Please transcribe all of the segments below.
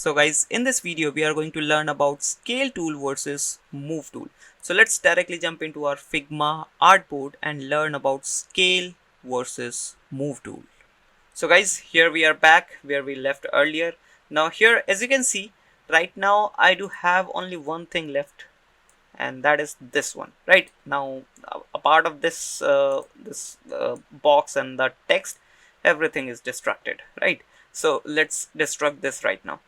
So guys, in this video we are going to learn about scale tool versus move tool. So let's directly jump into our Figma artboard and learn about scale versus move tool. So guys, here we are back where we left earlier. Now here, as you can see, right now I do have only one thing left, and that is this one. Right now, a part of this box and the text, everything is distracted. Right. So let's destruct this right now.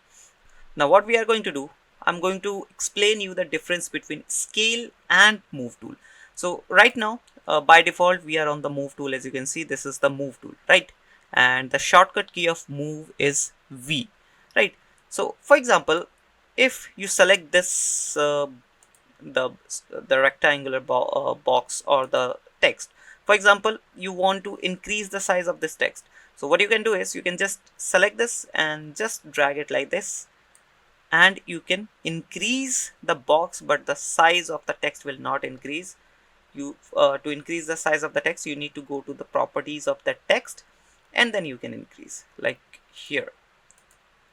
Now what we are going to do, I'm going to explain you the difference between scale and move tool. So right now, by default, we are on the move tool. As you can see, this is the move tool, right? And the shortcut key of move is V, right? So for example, if you select this, the, the rectangular box or the text, for example, you want to increase the size of this text. So what you can do is you can just select this and just drag it like this, and you can increase the box, but the size of the text will not increase. You to increase the size of the text, you need to go to the properties of that text, and then you can increase like here,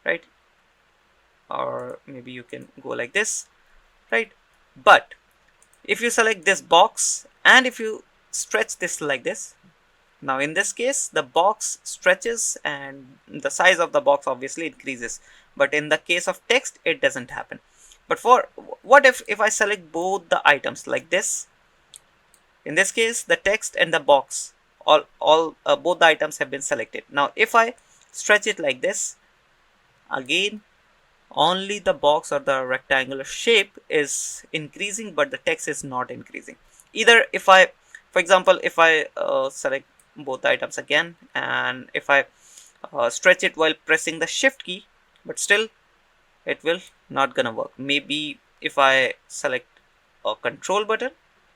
right? Or maybe you can go like this, right? But if you select this box and if you stretch this like this, now in this case the box stretches and the size of the box obviously increases, but in the case of text it doesn't happen. But for what if I select both the items like this, in this case the text and the box, all both the items have been selected. Now if I stretch it like this, again only the box or the rectangular shape is increasing, but the text is not increasing. Either if I, for example, if I select both items again, and if I stretch it while pressing the shift key, but still it will not gonna work. Maybe if I select a control button,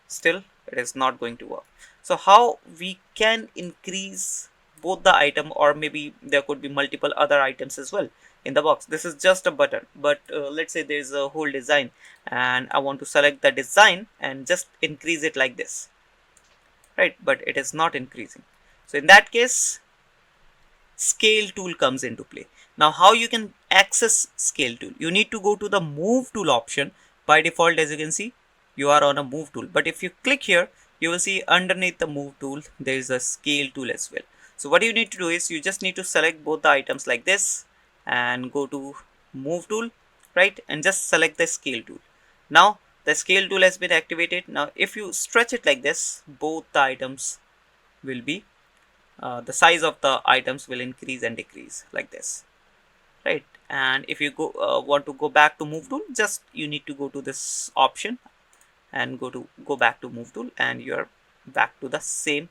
still it is not going to work. So how we can increase both the item, or maybe there could be multiple other items as well in the box. This is just a button, but let's say there is a whole design and I want to select the design and just increase it like this, right? But it is not increasing. So in that case, scale tool comes into play. Now how you can access scale tool, you need to go to the move tool option. By default, as you can see, you are on a move tool, but if you click here, you will see underneath the move tool there is a scale tool as well. So what you need to do is you just need to select both the items like this and go to move tool, right? And just select the scale tool. Now the scale tool has been activated. Now if you stretch it like this, both the items will be the size of the items will increase and decrease like this, right? And if you want to go back to move tool, just you need to go to this option and go back to move tool, and you're back to the same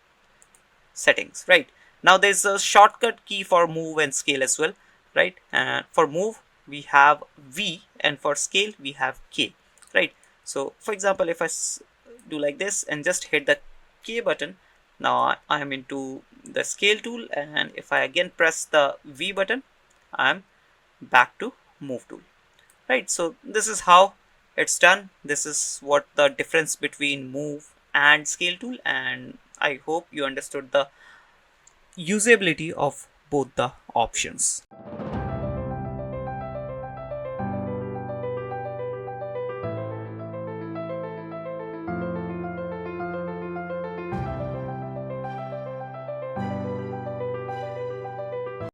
settings. Right now there's a shortcut key for move and scale as well, right? And for move we have V, and for scale we have K, right? So for example, if I do like this and just hit the K button, now I am into the scale tool, and if I again press the V button, I am back to move tool, right? So this is how it's done. This is what the difference between move and scale tool, and I hope you understood the usability of both the options.